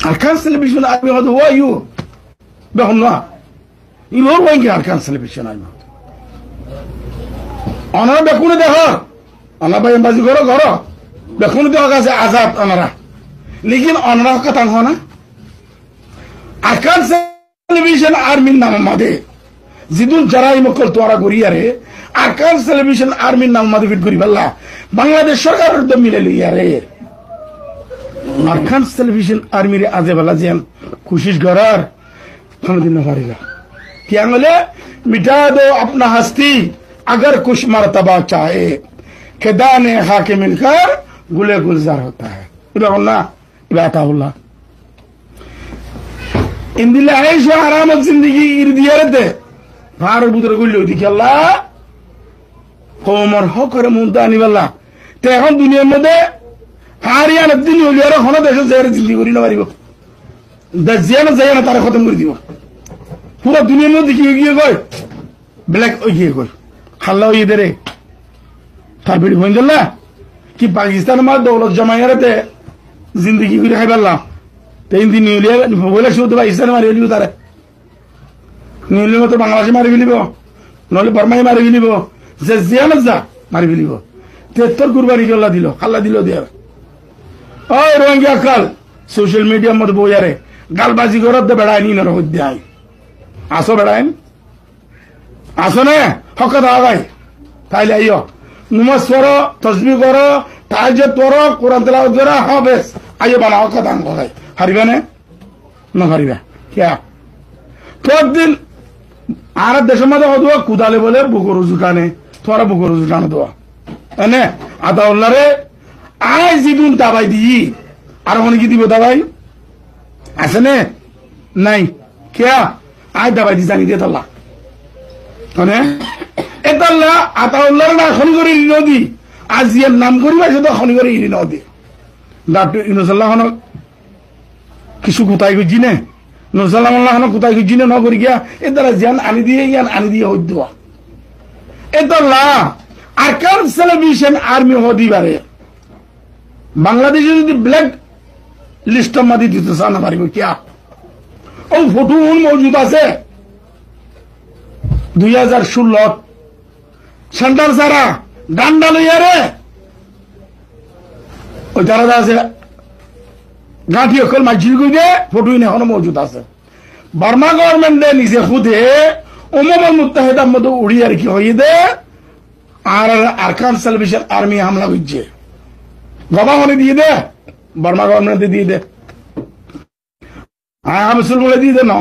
Arkan television army hadu who are you? Behunna. You are going to Arkan television army. Onara bekunu deho. Onara bayan bazi goro goro. Bekunu deho kase azab onara. Lekin onara katan hona. Arkan television army nama made. Zidun jarai mokol tuara guriyare. Arkan television army nama made fit guri balla. Bangladesh sarkar urdo mile liyare. Arkan television army re aze bala jian kushish garar. खाना दिन नवारेगा क्या बोले मिटा दो अपना हस्ती अगर कुछ मर्तबा चाहे खिदाने खाके मिलकर गुले गुलजार होता है इबाउल्ला इबाताउल्ला इन दिल आयश व आरामत जिंदगी इर्दियरते भार बुदर गुल्लो दिखला कोमर होकर मुंदानी वाला ते हम दुनिया में दे हारियान दिन उलियारा होना देश ज़हर जिंदगी करी नवारी वो दज़ियाना ज़ियाना तारे खत्म कर दियो पूरा दुनिया में देखिए ये कोई ब्लैक ये कोई खाला ये दरे तार बिड़ी होने जल्ला कि पाकिस्तान में दौलत जमाया रहते जिंदगी की रहे बल्ला तो इन दिन न्यूलिया बोले शो तो पाकिस्तान मारे भी उतारे न्यूलिया में तो बांग्लादेश मारे भी लिबो नॉले बर्मा मारे भी लिबो ज़ियाना ज़ा मारे भी लिबो तेतर कुर्बानी के अल्लाह दिलो खाला दिलो दिया और रोंगे कल सोशल मीडिया मत बोया रे गालबाजी करो तो बड़ा नहीं नरो दियाई आसो बड़ा आसो ने हकत आ गई ताइले आइयो नमाज पढ़ो तस्बीह करो ताहज्जुद पढ़ो कुरान तिलावत करो हाँ बस आइयो बना हकत आंग हो गई हरिबे ने न हरिबे क्या तो एक दिन आरब देश में तो हुआ कुदाले बोले बुकोरो जुटाने थोड़ा बुकोरो जुटाने दो अने आता उल्ला रे आज जीवन दवाई दी आर होने की दी वो दवाई ऐसे ने नहीं क्या आज दवाई दी जानी दे तल्ला अने एतल्ला आता उल्ला ना खनी करी नदी आज ये नाम करी वैसे तो खनी करी नदी डॉक्टर इनसल्ला हनो किसु कुताई को जीने नसल्ला मल्ला हनो कुताई को जीने ना करी क्या इधर जान आनी दिए हो दुआ एतल्ला आर्कान टेलीविजन आर्मी हो दी बारे बांग्लादेश जो ब्लैक लिस्ट में दी तो साना बारी को क्या और फोटो उन मौजूदा से 2016 सेंटर सारा डांडा लो यारे और जरा से गांठी अकल मस्जिद को दे फोटो इन्हें होना मौजूदा से बर्मा गवर्नमेंट ने निसे खुद है उम्म मुत्तहिदा मदो उड़ी यार की होई दे आर्कान टेलीविजन आर्मी हमला हुई गवाह होने दिए दे बर्मा गवर्नमेंट ने दिए दे हाँ मुसलमान ने दिए दे ना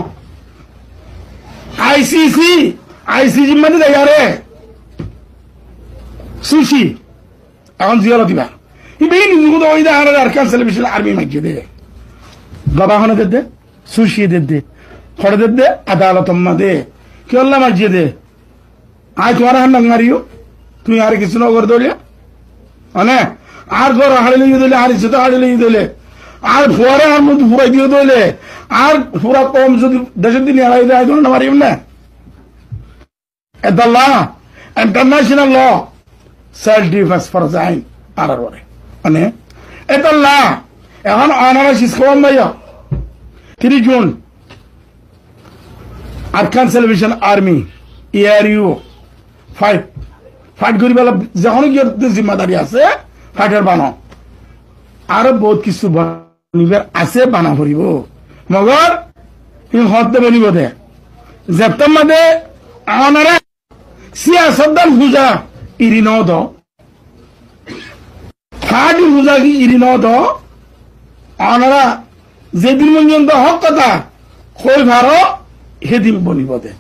आईसीसी में दे यारे सुशी अहम जियाला दिबा ये भी नहीं जुगो तो इधर आने आर्कान टेलीविजन आर्मी में दे गवाह होने दे सुशी दे खड़े दे अदालत में दे क्यों अल्लाह मस्जिद दे आज तुम्हारा हम नंगारियो तू यार किसी ने कर दो लिया अने आर घर हाड़े ले दिले आर इज्जत हाड़े ले दिले आर फुआरे आर मुझे फुराई दियो दिले आर फुरा कौम जो दस दिन यार इधर आए तो ना मारी हमने एतल्ला international law self defence for जाइन आर वाले अने एतल्ला यहाँ आना शिस्को हम भैया 3 जून आर्कान टेलीविजन आर्मी ERU फाइट करी वाला जहाँ की जिम्मेदारी आसे फाइटर बानो आरो बहुत किसु बनिबर आसे बाना भरिबो मगर इन हत्ते बनिबो दे जप्तम मदे आनारे सियासतदान हुजा इरिनो दो फाडी हुजा की इरिनो दो आनारा जेदिन मंजन दो हक कथा खोई भारो हेदिन बनिबो दे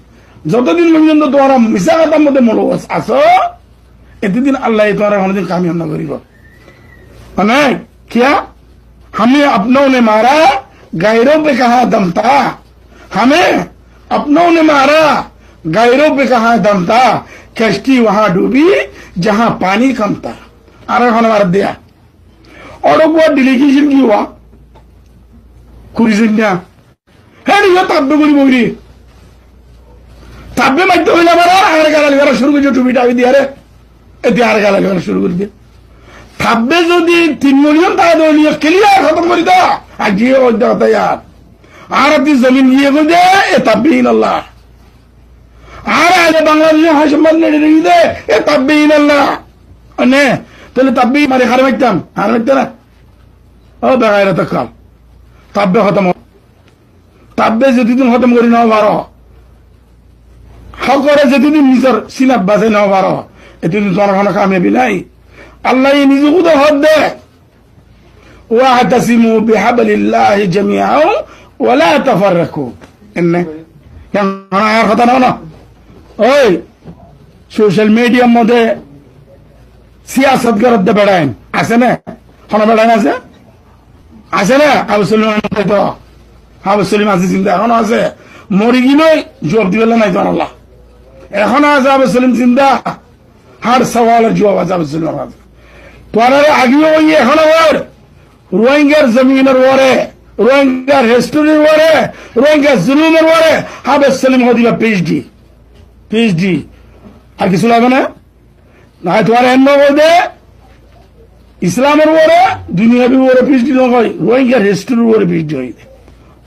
যতদিন পর্যন্ত তোমরা মিছা কথা মধ্যে মলবস আছো এতদিন আল্লাহ তোমারা কোনদিন কামিয়াব না করিব মানে क्या हमें अपनों ने मारा गैरों पे कहा दम था हमें अपनों ने मारा गैरों पे कहा दम था कश्ती वहां डूबी जहां पानी कम था अरे खाना मार दिया और वो डेलीगेशन की हुआ कुरिजिन्या है नहीं तब बोली बोली तब भी मत हो जा बड़ा आगे गाला लगाना शुरू कर जो टूबीटा भी दिया रे इतने आगे गाला लगाना शुरू कर दिया থাকবে যদি 3 মিলিয়ন টাকা দলীয় ক্লিয়ার খতম করি তো আর গিয়ে কথা ইয়ার আর আপনি জমিন গিয়ে দে এ তাব্বিন আল্লাহ আর আগে বাংলাদেশে হাসপাতাল নেড়ে রেখে দে এ তাব্বিন আল্লাহ নে তাহলে তাব্বি মারে হার মারতাম না ও বেগাইরা তো কাল তাব্বে খতম তাব্বে যতদিন খতম করি নাও বারো হকরে যতদিন নিজের সিনাত বাজে নাও বারো এতদিন জনগণ কামিয়াবি নাই আল্লাহ নিজেকে তো হদ দে ওয়াহতাসিমু বিহাবলিল্লাহি জামিআন ওয়ালা তাফাররাকু এনে কেন আর কথা না ওই সোশ্যাল মিডিয়ার মধ্যে সিয়াসত করতে দে বেড়াইন আছে না কোন বেড়াইন আছে না আবু সুলাইমান তো আবু সুলাইমান আছে চিন্তা এখনো আছে মরি গিলই জবাব দিবেন নাই তো আল্লাহ এখনো আছে আবু সুলাইমান চিন্তা হার সওয়ালের জবাব আছে আবু সুলাইমান আছে তোরা আগেও ওই এখনো ওর রোহিঙ্গার জমিনের ওরে রোহিঙ্গার হিস্টোরির ওরে রোহিঙ্গার জুলুমের ওরে আবু সুলাইমান দিবা পিএইচডি আর কিছু লাগবে না না তোমার এমন দে ইসলামের ওরে দুনিয়াবি ওরে পিএইচডি নয় রোহিঙ্গার হিস্টোরির ওরে পিএইচডি হইতে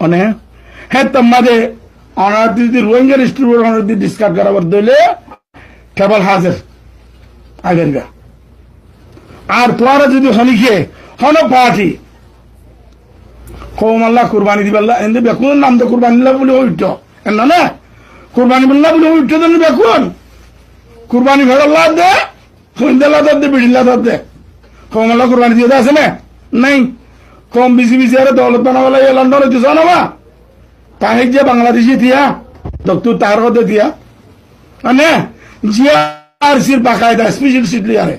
অনে হ্যাঁ তোমাদের অনার দিদি রোহিঙ্গার হিস্টোরি ওরে অনার দিদি ডিসকাস করাবার দইলে কেবল হাজার আগের গা আর তোরা যদি হনিকে হন পার্টি কৌম আল্লাহ কুরবানি দিবাল্লাহ এনে বেকুন নাম তো কুরবানি বলে উঠত এন না কুরবানি বললা বলে উঠতে দেন বেকুন কুরবানি ভেড়াল্লাহ দে সন্ধ্যাল্লাহ দে বিড়িল্লাহ দে কৌম আল্লাহ কুরবানি দিয়ে আছে না নাই কম বিসি আরে দৌলত বানাবলা লন্ডন হইতে জানাবা তাহে যে বাংলাদেশি দিয়া ডক্টর তার কথা দিয়া মানে জিআরসির বাকায়দা স্পেশাল সিট লিয়ারে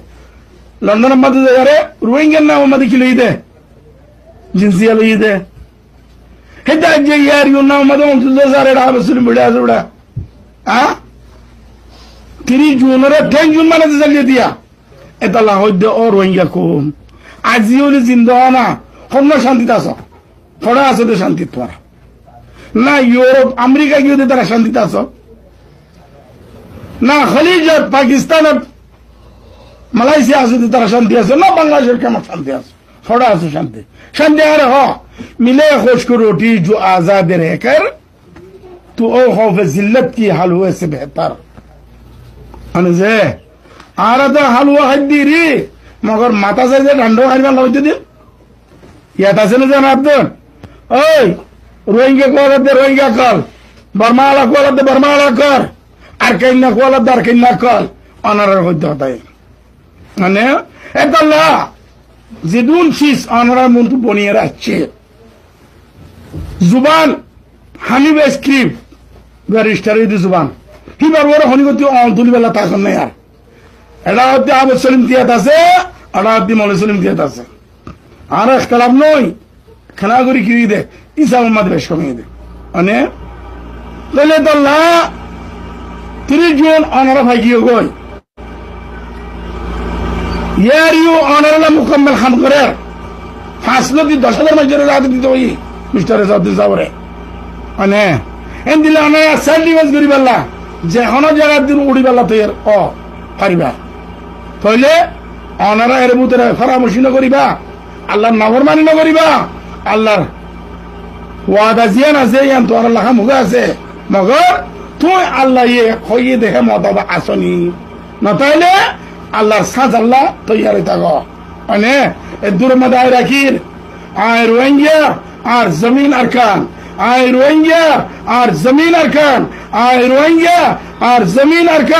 লন্ডন আমাদের যারে রোহিঙ্গার নাম আমাদের কি লই দে জিন্সিয়া লই দে হেটা যে ইয়ার ইউ নাম আমাদের অন্তত যারে আবু সুলাইমান বড় আছে বড় 30 জুনের 10 জুন মানে জ্বালিয়ে দিয়া এটা লাহদ ও রোহিঙ্গা কম আজিও জিন্দা না হন্য শান্তিতে আছো থোড়া আছো তো শান্তি তোমার না ইউরোপ আমেরিকা গিয়ে তারা শান্তিতে আছো না খলিজ পাকিস্তান মালয়েশিয়া আছে তারা শান্তি আছে না বাংলাদেশের কেমন শান্তি আছে थोड़ा सा शांति शांति आ रहा मिले खुश को रोटी जो आजाद रहकर तो ओ खौफ जिल्लत की हलवे से बेहतर अनजे आ रहा था हलवा हद्दी री मगर माता से डंडो हरवा लौटे दिन या था से न जाना आप तो ओए रोहिंग्या को आते रोहिंग्या कल बर्माला को आते बर्माला कर आर्केन्ना को आते आर्केन्ना कल अनर होता है अने एतल्ला जिदुन चीज अनरा मुंतु बनिए राचे जुबान हानी वे स्क्रिप्ट बैरिस्टर इधर जुबान ही बार वो होनी को त्यो दुली वाला ताकत नहीं यार अड़ावती आबू सुलाइमान दिया था से अड़ावती मौलवी सुलाइमान दिया था से आरा इख्तिलाफ नहीं खनागुरी की दे इस आम मत बेश कमी दे अने पहले तो ला 30 जून अनरा भाई की होगी यार यू ऑनरला मुकम्मल हम करे फासलो दी 10,000 मजदूर रात दी तो ही मिस्टर साहब सावरे अने इन दिला ने सल्ली वस गरीब अल्लाह जे हनो जगह दिन उड़ी वाला तो यार ओ परिबा पहले ऑनरा एरे बुतरे फरामोशी न करिबा अल्लाह नाफरमानी न करिबा अल्लाह वादा जियान আছে ইয়ান তো আল্লাহ মুগা আছে মগর তুই আল্লাহ ये খইয়ে দেখে মতবা আসনি না তাইলে আল্লাহর সাজ আল্লাহ তৈয়ার থাকো মানে এই দূর মদায় রাখির আয় রোহিঙ্গা আর জমিন আরকান আয় রোহিঙ্গা আর জমিন আরকান আয় রোহিঙ্গা আর জমিন আরকান